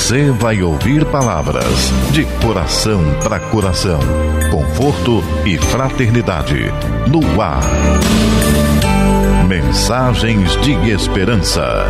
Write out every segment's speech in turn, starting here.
Você vai ouvir palavras de coração para coração, conforto e fraternidade, no ar. Mensagens de Esperança.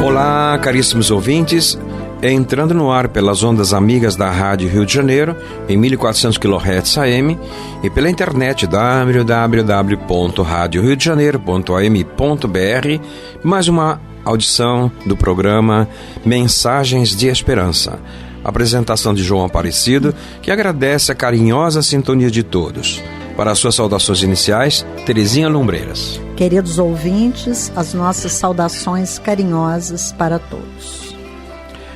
Olá, caríssimos ouvintes. Entrando no ar pelas ondas amigas da Rádio Rio de Janeiro, em 1400 kHz AM, e pela internet www.radioriodejaneiro.am.br, mais uma audição do programa Mensagens de Esperança. Apresentação de João Aparecido, que agradece a carinhosa sintonia de todos. Para as suas saudações iniciais, Terezinha Lumbreiras. Queridos ouvintes, as nossas saudações carinhosas para todos.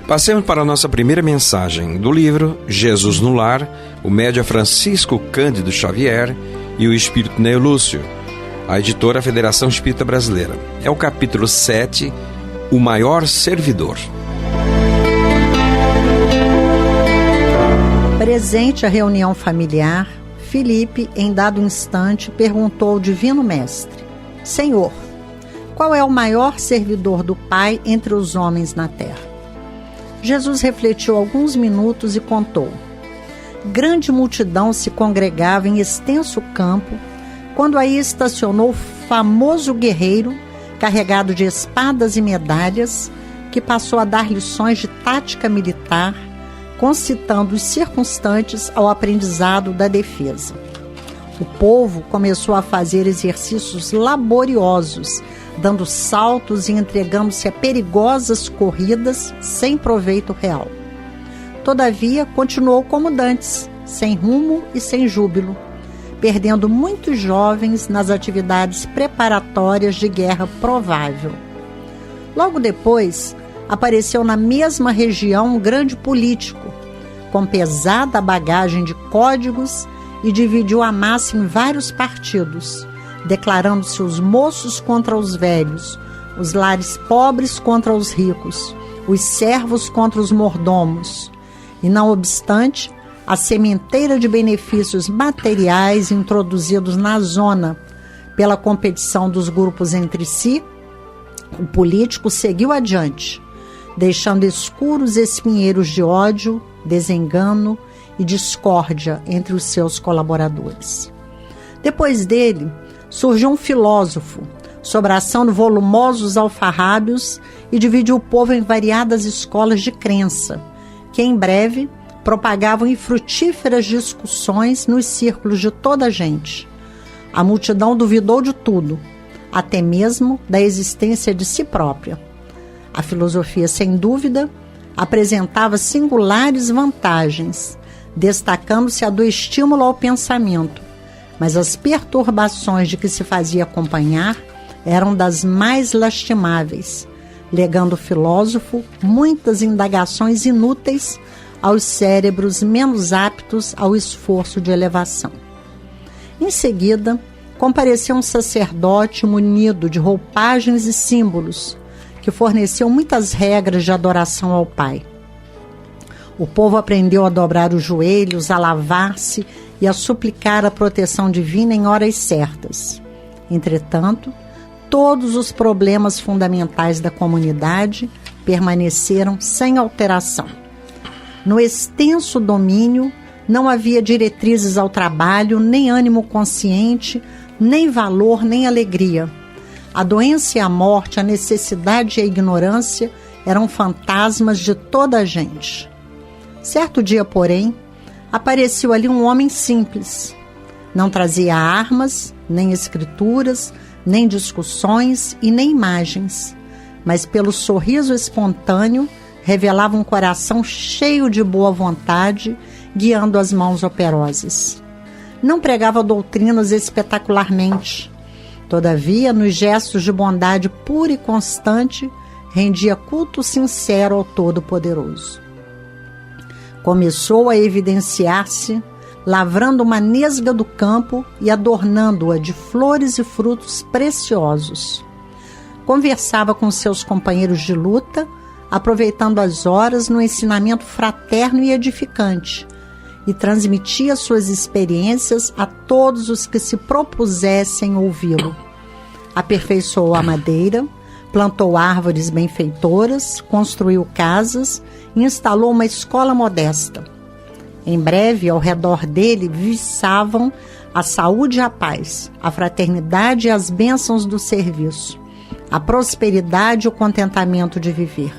Passemos para a nossa primeira mensagem do livro Jesus no Lar, o média Francisco Cândido Xavier e o Espírito Neo Lúcio, a editora Federação Espírita Brasileira. É o capítulo 7, O Maior Servidor. Presente à reunião familiar, Filipe, em dado instante, perguntou ao Divino Mestre: Senhor, qual é o maior servidor do Pai entre os homens na terra? Jesus refletiu alguns minutos e contou. Grande multidão se congregava em extenso campo, quando aí estacionou o famoso guerreiro, carregado de espadas e medalhas, que passou a dar lições de tática militar, concitando os circunstantes ao aprendizado da defesa. O povo começou a fazer exercícios laboriosos, dando saltos e entregando-se a perigosas corridas sem proveito real. Todavia, continuou como dantes, sem rumo e sem júbilo, perdendo muitos jovens nas atividades preparatórias de guerra provável. Logo depois, apareceu na mesma região um grande político, com pesada bagagem de códigos, e dividiu a massa em vários partidos, declarando-se os moços contra os velhos, os lares pobres contra os ricos, os servos contra os mordomos. E não obstante, a sementeira de benefícios materiais introduzidos na zona pela competição dos grupos entre si, o político seguiu adiante, deixando escuros espinheiros de ódio, desengano e discórdia entre os seus colaboradores. Depois dele, surgiu um filósofo, sobraçando volumosos alfarrábios, e dividiu o povo em variadas escolas de crença, que em breve propagavam infrutíferas discussões nos círculos de toda a gente. A multidão duvidou de tudo, até mesmo da existência de si própria. A filosofia, sem dúvida, apresentava singulares vantagens, destacando-se a do estímulo ao pensamento, mas as perturbações de que se fazia acompanhar eram das mais lastimáveis, legando o filósofo muitas indagações inúteis aos cérebros menos aptos ao esforço de elevação. Em seguida, compareceu um sacerdote munido de roupagens e símbolos, que forneceu muitas regras de adoração ao Pai. O povo aprendeu a dobrar os joelhos, a lavar-se e a suplicar a proteção divina em horas certas. Entretanto, todos os problemas fundamentais da comunidade permaneceram sem alteração. No extenso domínio, não havia diretrizes ao trabalho, nem ânimo consciente, nem valor, nem alegria. A doença e a morte, a necessidade e a ignorância eram fantasmas de toda a gente. Certo dia, porém, apareceu ali um homem simples. Não trazia armas, nem escrituras, nem discussões e nem imagens, mas pelo sorriso espontâneo revelava um coração cheio de boa vontade, guiando as mãos operosas. Não pregava doutrinas espetacularmente. Todavia, nos gestos de bondade pura e constante, rendia culto sincero ao Todo-Poderoso. Começou a evidenciar-se, lavrando uma nesga do campo e adornando-a de flores e frutos preciosos. Conversava com seus companheiros de luta, aproveitando as horas no ensinamento fraterno e edificante, e transmitia suas experiências a todos os que se propusessem ouvi-lo. Aperfeiçoou a madeira, plantou árvores benfeitoras, construiu casas e instalou uma escola modesta. Em breve, ao redor dele, viçavam a saúde e a paz, a fraternidade e as bênçãos do serviço, a prosperidade e o contentamento de viver.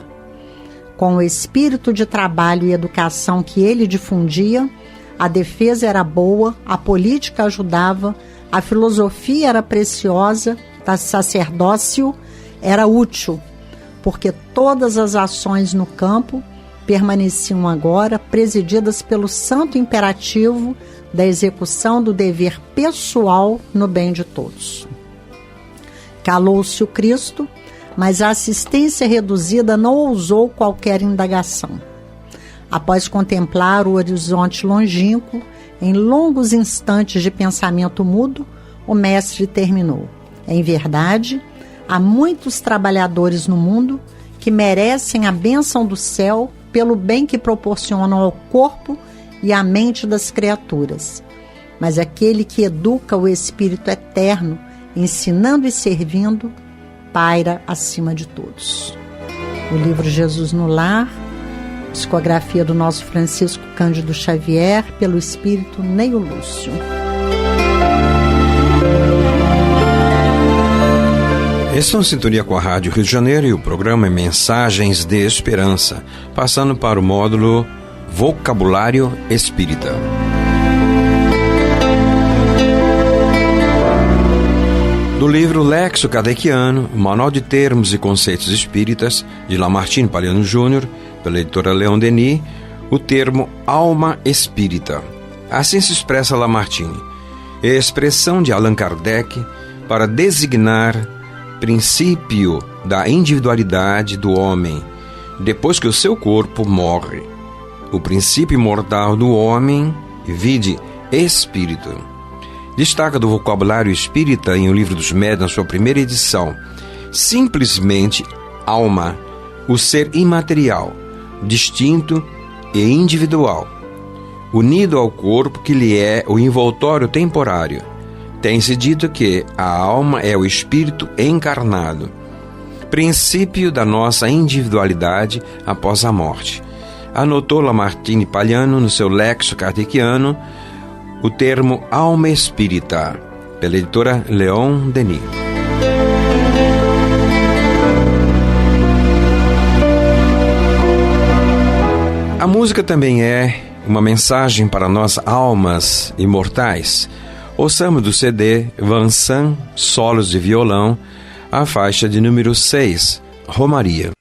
Com o espírito de trabalho e educação que ele difundia, a defesa era boa, a política ajudava, a filosofia era preciosa, o sacerdócio era útil, porque todas as ações no campo permaneciam agora presididas pelo santo imperativo da execução do dever pessoal no bem de todos. Calou-se o Cristo, mas a assistência reduzida não ousou qualquer indagação. Após contemplar o horizonte longínquo, em longos instantes de pensamento mudo, o mestre terminou. Em verdade, há muitos trabalhadores no mundo que merecem a bênção do céu pelo bem que proporcionam ao corpo e à mente das criaturas. Mas aquele que educa o Espírito eterno, ensinando e servindo, paira acima de todos. O livro Jesus no Lar, psicografia do nosso Francisco Cândido Xavier, pelo Espírito Neio Lúcio. Estão em sintonia com a Rádio Rio de Janeiro e o programa é Mensagens de Esperança, passando para o módulo Vocabulário Espírita. Do livro Lexo Kardeciano, Manual de Termos e Conceitos Espíritas, de Lamartine Palhano Júnior, pela editora Leon Denis, o termo alma espírita. Assim se expressa Lamartine, é a expressão de Allan Kardec para designar princípio da individualidade do homem, depois que o seu corpo morre. O princípio imortal do homem, vide espírito. Destaca do vocabulário espírita em O Livro dos Médiuns, na sua primeira edição, simplesmente alma, o ser imaterial, distinto e individual, unido ao corpo que lhe é o envoltório temporário. Tem-se dito que a alma é o espírito encarnado, princípio da nossa individualidade após a morte. Anotou Lamartine Palhano no seu Lexo Kardeciano o termo alma espírita, pela editora Leon Denis. A música também é uma mensagem para nós almas imortais. Ouçamos do CD Vansan, solos de violão, a faixa de número 6, Romaria.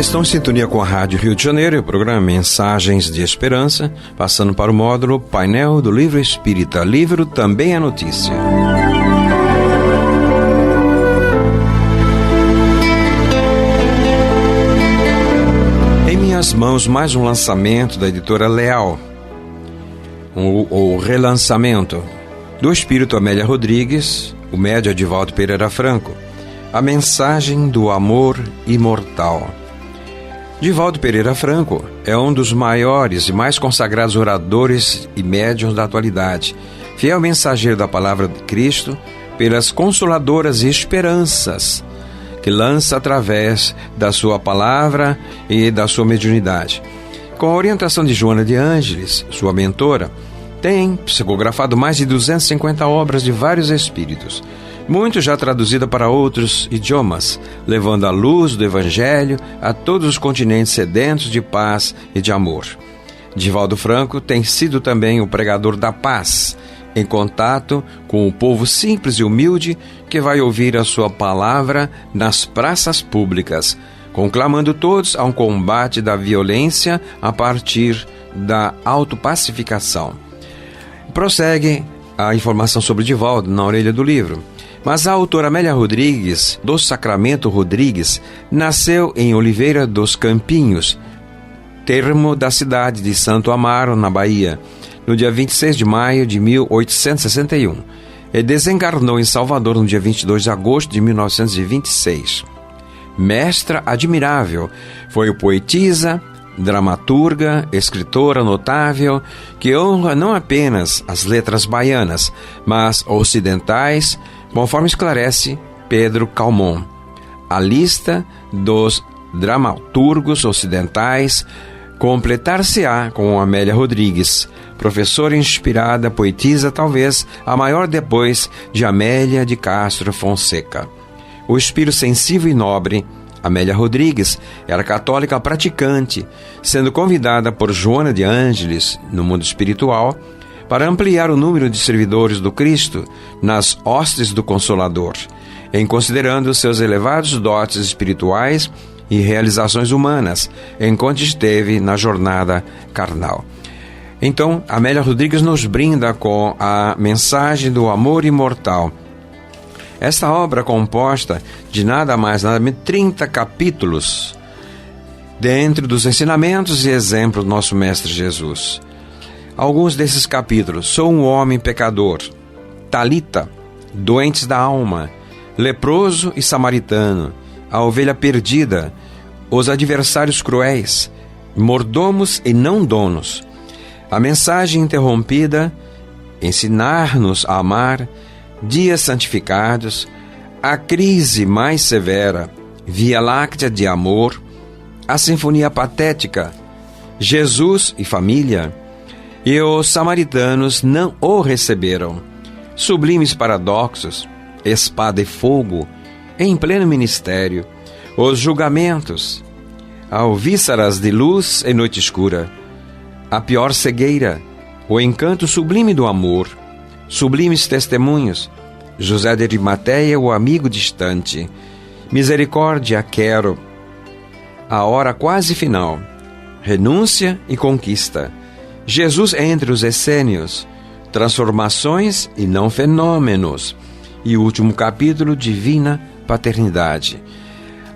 Estão em sintonia com a Rádio Rio de Janeiro e o programa Mensagens de Esperança, passando para o módulo Painel do Livro Espírita. Livro também é notícia. Em minhas mãos, mais um lançamento da editora Leal, o relançamento do Espírito Amélia Rodrigues, o médio Edivaldo Pereira Franco, a mensagem do amor imortal. Edivaldo Pereira Franco é um dos maiores e mais consagrados oradores e médiuns da atualidade, fiel mensageiro da palavra de Cristo pelas consoladoras esperanças que lança através da sua palavra e da sua mediunidade. Com a orientação de Joana de Ângeles, sua mentora, tem psicografado mais de 250 obras de vários espíritos, muito já traduzida para outros idiomas, levando a luz do Evangelho a todos os continentes sedentos de paz e de amor. Edivaldo Franco tem sido também o pregador da paz, em contato com o povo simples e humilde que vai ouvir a sua palavra nas praças públicas, conclamando todos a um combate da violência a partir da autopacificação. Prossegue a informação sobre Edivaldo na orelha do livro. Mas a autora Amélia Rodrigues, do Sacramento Rodrigues, nasceu em Oliveira dos Campinhos, termo da cidade de Santo Amaro, na Bahia, no dia 26 de maio de 1861. E desencarnou em Salvador no dia 22 de agosto de 1926. Mestra admirável, foi poetisa, dramaturga, escritora notável, que honra não apenas as letras baianas, mas ocidentais, conforme esclarece Pedro Calmon. A lista dos dramaturgos ocidentais completar-se-á com Amélia Rodrigues, professora inspirada, poetisa, talvez a maior depois de Amélia de Castro Fonseca. O espírito sensível e nobre, Amélia Rodrigues, era católica praticante, sendo convidada por Joana de Ângeles, no mundo espiritual, para ampliar o número de servidores do Cristo nas hostes do Consolador, em considerando seus elevados dotes espirituais e realizações humanas, enquanto esteve na jornada carnal. Então, Amélia Rodrigues nos brinda com a mensagem do amor imortal. Esta obra composta de nada mais, nada menos 30 capítulos, dentro dos ensinamentos e exemplos do nosso Mestre Jesus. Alguns desses capítulos: Sou um homem pecador, Talita, doentes da alma, leproso e samaritano, a ovelha perdida, os adversários cruéis, mordomos e não donos, a mensagem interrompida, ensinar-nos a amar, dias santificados, a crise mais severa, Via Láctea de amor, a sinfonia patética, Jesus e família, e os samaritanos não o receberam. Sublimes paradoxos, espada e fogo, em pleno ministério, os julgamentos, alvíceras de luz em noite escura, a pior cegueira, o encanto sublime do amor, sublimes testemunhos, José de Arimateia, o amigo distante, misericórdia quero, a hora quase final, renúncia e conquista, Jesus entre os essênios, transformações e não fenômenos, e o último capítulo, divina paternidade.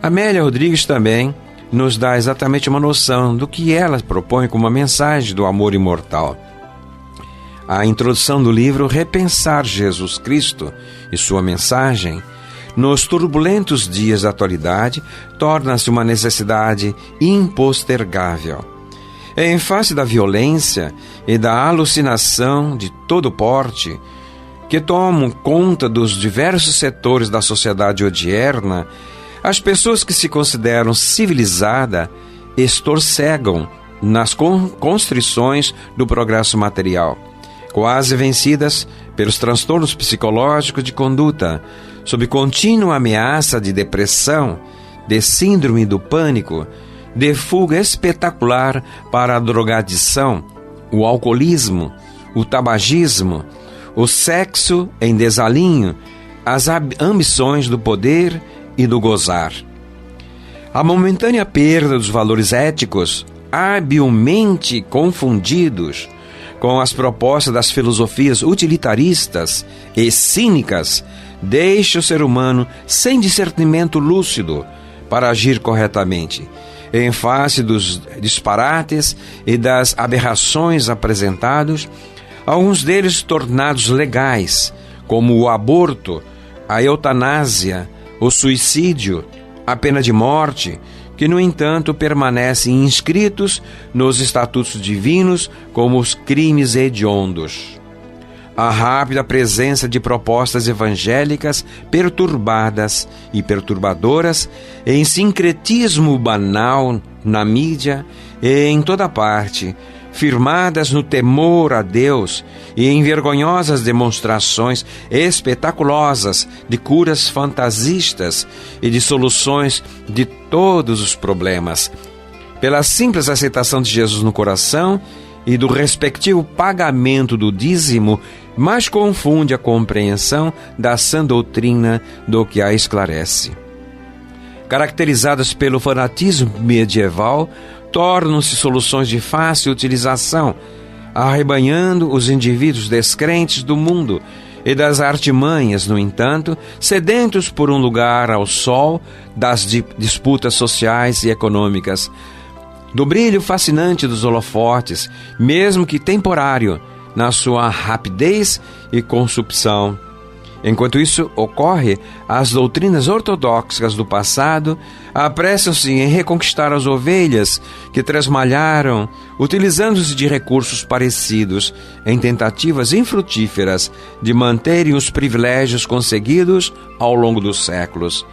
Amélia Rodrigues também nos dá exatamente uma noção do que ela propõe como uma mensagem do amor imortal. A introdução do livro Repensar Jesus Cristo e sua mensagem nos turbulentos dias da atualidade torna-se uma necessidade impostergável. Em face da violência e da alucinação de todo porte que tomam conta dos diversos setores da sociedade odierna, as pessoas que se consideram civilizadas estorcegam nas constrições do progresso material, quase vencidas pelos transtornos psicológicos de conduta, sob contínua ameaça de depressão, de síndrome do pânico, de fuga espetacular para a drogadição, o alcoolismo, o tabagismo, o sexo em desalinho, as ambições do poder e do gozar. A momentânea perda dos valores éticos, habilmente confundidos com as propostas das filosofias utilitaristas e cínicas, deixa o ser humano sem discernimento lúcido para agir corretamente, em face dos disparates e das aberrações apresentados, alguns deles tornados legais, como o aborto, a eutanásia, o suicídio, a pena de morte, que, no entanto, permanecem inscritos nos estatutos divinos como os crimes hediondos. A rápida presença de propostas evangélicas perturbadas e perturbadoras, em sincretismo banal na mídia e em toda parte, firmadas no temor a Deus e em vergonhosas demonstrações espetaculosas de curas fantasistas e de soluções de todos os problemas, pela simples aceitação de Jesus no coração e do respectivo pagamento do dízimo, mas confunde a compreensão da sã doutrina do que a esclarece. Caracterizadas pelo fanatismo medieval, tornam-se soluções de fácil utilização, arrebanhando os indivíduos descrentes do mundo e das artimanhas, no entanto, sedentos por um lugar ao sol das disputas sociais e econômicas, do brilho fascinante dos holofotes, mesmo que temporário, na sua rapidez e consumpção. Enquanto isso ocorre, as doutrinas ortodoxas do passado apressam-se em reconquistar as ovelhas que tresmalharam, utilizando-se de recursos parecidos, em tentativas infrutíferas de manterem os privilégios conseguidos ao longo dos séculos.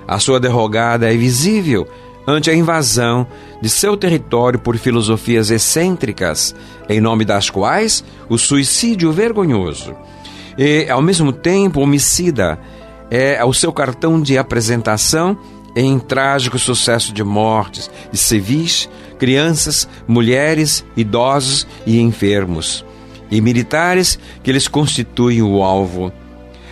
A sua derrogada é visível ante a invasão de seu território por filosofias excêntricas, em nome das quais o suicídio vergonhoso e, ao mesmo tempo, homicida é o seu cartão de apresentação em trágico sucesso de mortes de civis, crianças, mulheres, idosos e enfermos, e militares que lhes constituem o alvo.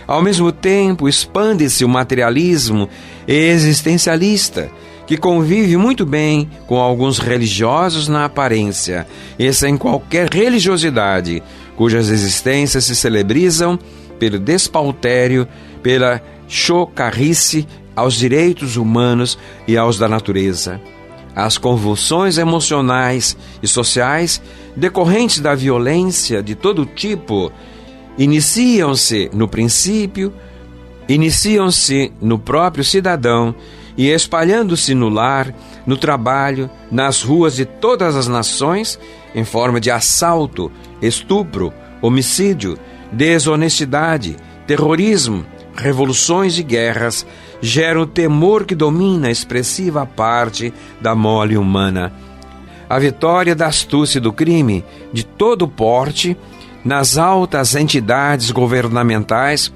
Ao mesmo tempo, expande-se o materialismo existencialista, que convive muito bem com alguns religiosos na aparência e sem qualquer religiosidade, cujas existências se celebrizam pelo despautério, pela chocarrice aos direitos humanos e aos da natureza. As convulsões emocionais e sociais decorrentes da violência de todo tipo iniciam-se no próprio cidadão e, espalhando-se no lar, no trabalho, nas ruas de todas as nações, em forma de assalto, estupro, homicídio, desonestidade, terrorismo, revoluções e guerras, geram o temor que domina a expressiva parte da mole humana. A vitória da astúcia e do crime, de todo porte, nas altas entidades governamentais,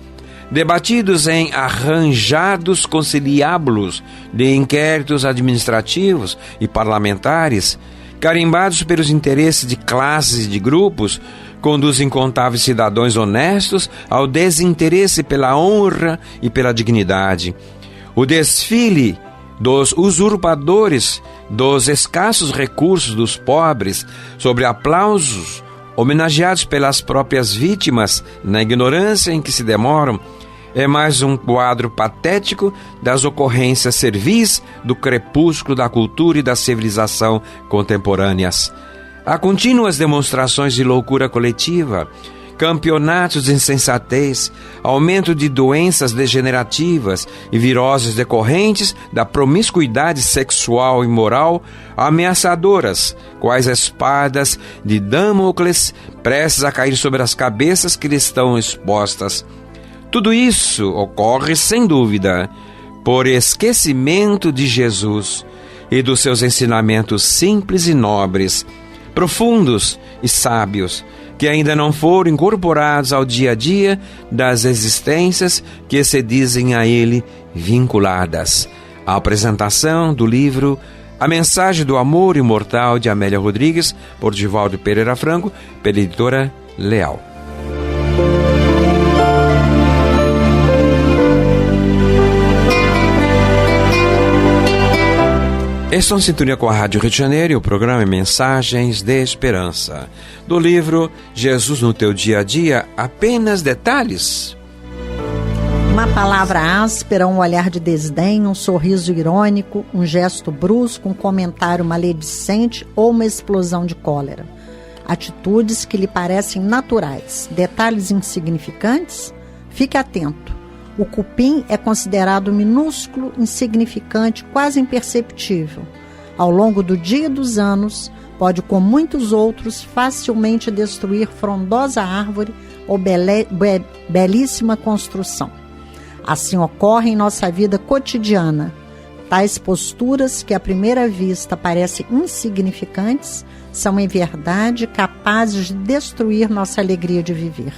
debatidos em arranjados conciliábulos de inquéritos administrativos e parlamentares, carimbados pelos interesses de classes e de grupos, conduz incontáveis cidadãos honestos ao desinteresse pela honra e pela dignidade. O desfile dos usurpadores dos escassos recursos dos pobres, sobre aplausos homenageados pelas próprias vítimas na ignorância em que se demoram, é mais um quadro patético das ocorrências servis do crepúsculo da cultura e da civilização contemporâneas. Há contínuas demonstrações de loucura coletiva, campeonatos de insensatez, aumento de doenças degenerativas e viroses decorrentes da promiscuidade sexual e moral ameaçadoras, quais espadas de Damocles prestes a cair sobre as cabeças que lhes estão expostas. Tudo isso ocorre, sem dúvida, por esquecimento de Jesus e dos seus ensinamentos simples e nobres, profundos e sábios, que ainda não foram incorporados ao dia a dia das existências que se dizem a ele vinculadas. A apresentação do livro A Mensagem do Amor Imortal, de Amélia Rodrigues, por Divaldo Pereira Franco, pela editora Leal. Estão em sintonia com a Rádio Rio de Janeiro e o programa Mensagens de Esperança. Do livro Jesus no Teu Dia a Dia, apenas detalhes. Uma palavra áspera, um olhar de desdém, um sorriso irônico, um gesto brusco, um comentário maledicente ou uma explosão de cólera. Atitudes que lhe parecem naturais, detalhes insignificantes? Fique atento. O cupim é considerado minúsculo, insignificante, quase imperceptível. Ao longo do dia e dos anos, pode, com muitos outros, facilmente destruir frondosa árvore ou belíssima construção. Assim ocorre em nossa vida cotidiana. Tais posturas que à primeira vista parecem insignificantes são, em verdade, capazes de destruir nossa alegria de viver.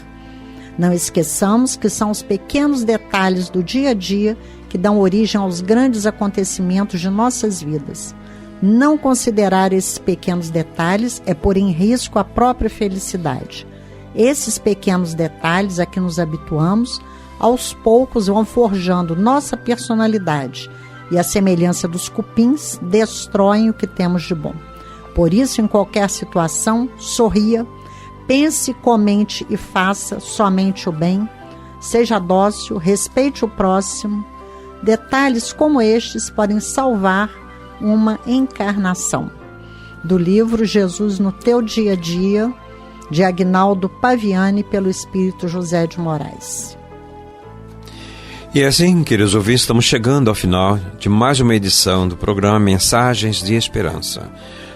Não esqueçamos que são os pequenos detalhes do dia a dia que dão origem aos grandes acontecimentos de nossas vidas. Não considerar esses pequenos detalhes é pôr em risco a própria felicidade. Esses pequenos detalhes a que nos habituamos, aos poucos vão forjando nossa personalidade e, à semelhança dos cupins, destroem o que temos de bom. Por isso, em qualquer situação, sorria, pense, comente e faça somente o bem, seja dócil, respeite o próximo. Detalhes como estes podem salvar uma encarnação. Do livro Jesus no Teu Dia a Dia, de Aguinaldo Paviani, pelo Espírito José de Moraes. E assim, queridos ouvintes, estamos chegando ao final de mais uma edição do programa Mensagens de Esperança.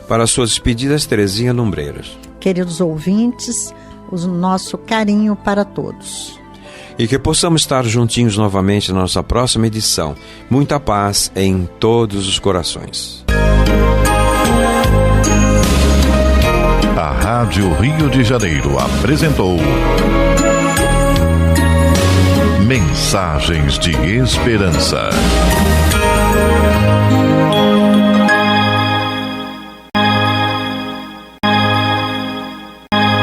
Para as suas despedidas, Terezinha Lumbreiras. Queridos ouvintes, o nosso carinho para todos. E que possamos estar juntinhos novamente na nossa próxima edição. Muita paz em todos os corações. A Rádio Rio de Janeiro apresentou Mensagens de Esperança.